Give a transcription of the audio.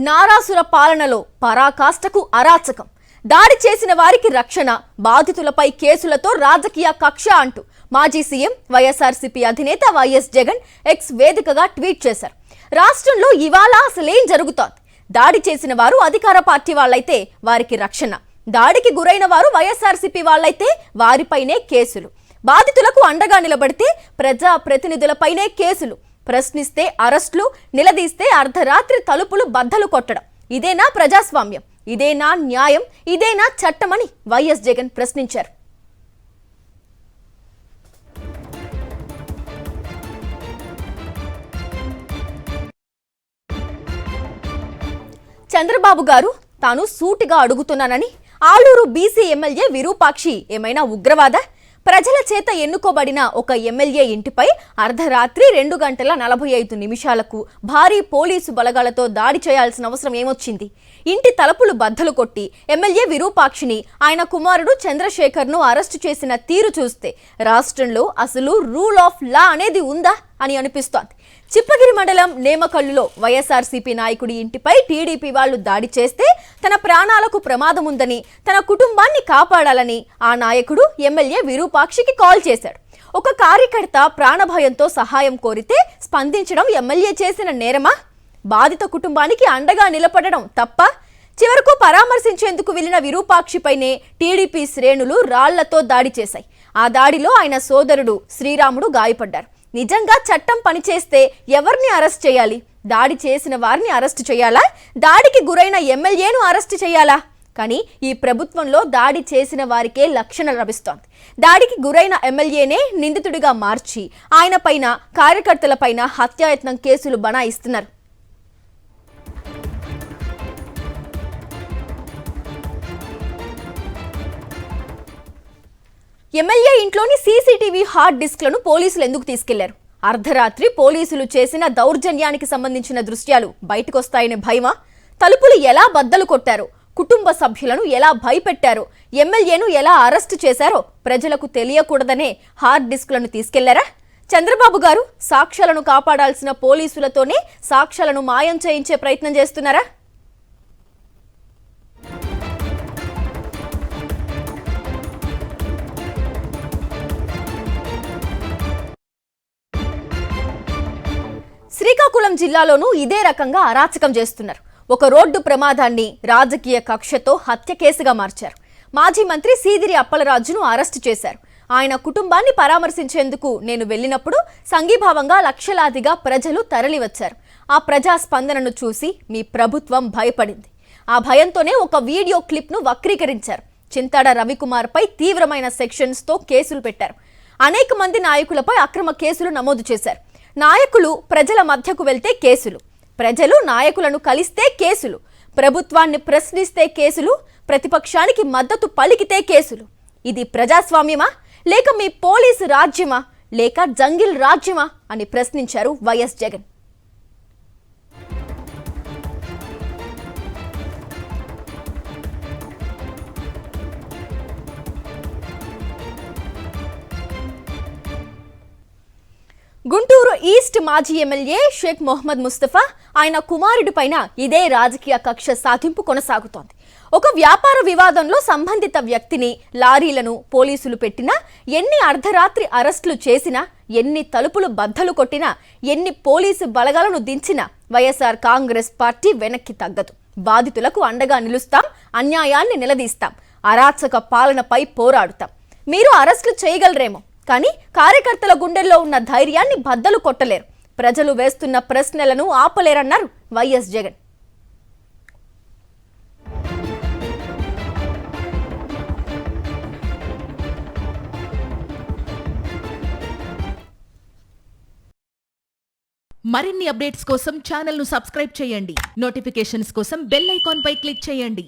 నారాసుర పాలనలో పరాకాష్ఠకు అరాచకం, దాడి చేసిన వారికి రక్షణ, బాధితులపై కేసులతో రాజకీయ కక్ష అంటూ మాజీ సీఎం వైఎస్ఆర్సీపీ అధినేత వైఎస్ జగన్ ఎక్స్ వేదికగా ట్వీట్ చేశారు. రాష్ట్రంలో ఇవాళ అసలేం జరుగుతోంది? దాడి చేసిన వారు అధికార పార్టీ వాళ్ళైతే వారికి రక్షణ, దాడికి గురైన వారు వైఎస్ఆర్సీపీ వాళ్ళైతే వారిపైనే కేసులు, బాధితులకు అండగా నిలబడితే ప్రజా ప్రతినిధులపైనే కేసులు, ప్రశ్నిస్తే అరెస్టులు, నిలదీస్తే అర్ధరాత్రి తలుపులు బద్దలు కొట్టడం. ఇదేనా ప్రజాస్వామ్యం? ఇదేనా న్యాయం? ఇదేనా చట్టమని వైఎస్ జగన్ ప్రశ్నించారు. చంద్రబాబు గారు తాను సూటిగా అడుగుతున్నానని, ఆలూరు బీసీ ఎమ్మెల్యే విరూపాక్షి ఏమైనా ఉగ్రవాద? ప్రజల చేత ఎన్నుకోబడిన ఒక ఎమ్మెల్యే ఇంటిపై అర్ధరాత్రి 2:45 భారీ పోలీసు బలగాలతో దాడి చేయాల్సిన అవసరం ఏమొచ్చింది? ఇంటి తలుపులు బద్దలు కొట్టి ఎమ్మెల్యే విరూపాక్షిని, ఆయన కుమారుడు చంద్రశేఖర్ను అరెస్టు చేసిన తీరు చూస్తే రాష్ట్రంలో అసలు రూల్ ఆఫ్ లా అనేది ఉందా అని అనిపిస్తోంది. చిప్పగిరి మండలం నేమకల్లులో వైఎస్ఆర్సీపీ నాయకుడి ఇంటిపై టీడీపీ వాళ్లు దాడి చేస్తే తన ప్రాణాలకు ప్రమాదం ఉందని, తన కుటుంబాన్ని కాపాడాలని ఆ నాయకుడు ఎమ్మెల్యే విరూపాక్షికి కాల్ చేశాడు. ఒక కార్యకర్త ప్రాణభయంతో సహాయం కోరితే స్పందించడం ఎమ్మెల్యే చేసిన నేరమా? బాధిత కుటుంబానికి అండగా నిలబడడం తప్ప? చివరకు పరామర్శించేందుకు వెళ్లిన విరూపాక్షిపైనే టీడీపీ శ్రేణులు రాళ్లతో దాడి చేశాయి. ఆ దాడిలో ఆయన సోదరుడు శ్రీరాముడు గాయపడ్డారు. నిజంగా చట్టం పనిచేస్తే ఎవరిని అరెస్ట్ చేయాలి? దాడి చేసిన వారిని అరెస్ట్ చేయాలా? దాడికి గురైన ఎమ్మెల్యేను అరెస్ట్ చేయాలా? కానీ ఈ ప్రభుత్వంలో దాడి చేసిన వారికే రక్షణ లభిస్తోంది. దాడికి గురైన ఎమ్మెల్యేనే నిందితుడిగా మార్చి ఆయన పైన, కార్యకర్తలపైన హత్యాయత్నం కేసులు బనాయిస్తున్నారు. ఎమ్మెల్యే ఇంట్లోని సీసీటీవీ హార్డ్ డిస్క్లను పోలీసులు ఎందుకు తీసుకెళ్లారు? అర్ధరాత్రి పోలీసులు చేసిన దౌర్జన్యానికి సంబంధించిన దృశ్యాలు బయటకొస్తాయనే భయమా? తలుపులు ఎలా బద్దలు కొట్టారో, కుటుంబ సభ్యులను ఎలా భయపెట్టారో, ఎమ్మెల్యేను ఎలా అరెస్టు చేశారో ప్రజలకు తెలియకూడదనే హార్డ్ డిస్క్లను తీసుకెళ్లారా? చంద్రబాబు గారు సాక్ష్యాలను కాపాడాల్సిన పోలీసులతోనే సాక్ష్యాలను మాయం చేయించే ప్రయత్నం చేస్తున్నారా? శ్రీకాకుళం జిల్లాలోనూ ఇదే రకంగా అరాచకం చేస్తున్నారు. ఒక రోడ్డు ప్రమాదాన్ని రాజకీయ కక్షతో హత్య కేసుగా మార్చారు. మాజీ మంత్రి సీదిరి అప్పలరాజును అరెస్టు చేశారు. ఆయన కుటుంబాన్ని పరామర్శించేందుకు నేను వెళ్ళినప్పుడు సంఘీభావంగా లక్షలాదిగా ప్రజలు తరలివచ్చారు. ఆ ప్రజా స్పందనను చూసి మీ ప్రభుత్వం భయపడింది. ఆ భయంతోనే ఒక వీడియో క్లిప్ను వక్రీకరించారు. చింతాడ రవికుమార్పై తీవ్రమైన సెక్షన్స్తో కేసులు పెట్టారు. అనేక మంది నాయకులపై అక్రమ కేసులు నమోదు చేశారు. నాయకులు ప్రజల మధ్యకు వెళ్తే కేసులు, ప్రజలు నాయకులను కలిస్తే కేసులు, ప్రభుత్వాన్ని ప్రశ్నిస్తే కేసులు, ప్రతిపక్షానికి మద్దతు పలికితే కేసులు. ఇది ప్రజాస్వామ్యమా, లేక మీ పోలీసు రాజ్యమా, లేక జంగిల్ రాజ్యమా అని ప్రశ్నించారు వైఎస్ జగన్. గుంటూరు ఈస్ట్ మాజీ ఎమ్మెల్యే షేక్ మొహమ్మద్ ముస్తఫా, ఆయన కుమారుడి పైన ఇదే రాజకీయ కక్ష సాధింపు కొనసాగుతోంది. ఒక వ్యాపార వివాదంలో సంబంధిత వ్యక్తిని, లారీలను పోలీసులు పెట్టినా, ఎన్ని అర్ధరాత్రి అరెస్టులు చేసినా, ఎన్ని తలుపులు బద్దలు కొట్టినా, ఎన్ని పోలీసు బలగాలను దించినా వైఎస్ఆర్ కాంగ్రెస్ పార్టీ వెనక్కి తగ్గదు. బాధితులకు అండగా నిలుస్తాం, అన్యాయాన్ని నిలదీస్తాం, అరాచక పాలనపై పోరాడుతాం. మీరు అరెస్టులు చేయగలరేమో, కానీ కార్యకర్తల గుండెల్లో ఉన్న ధైర్యాన్ని బద్దలు కొట్టలేరు. ప్రజలు వేస్తున్న ప్రశ్నలను ఆపలేరన్నారు వైఎస్ జగన్. మరిన్ని అప్డేట్స్ కోసం ఛానల్ ను సబ్స్క్రైబ్ చేయండి. నోటిఫికేషన్స్ కోసం బెల్ ఐకాన్ పై క్లిక్ చేయండి.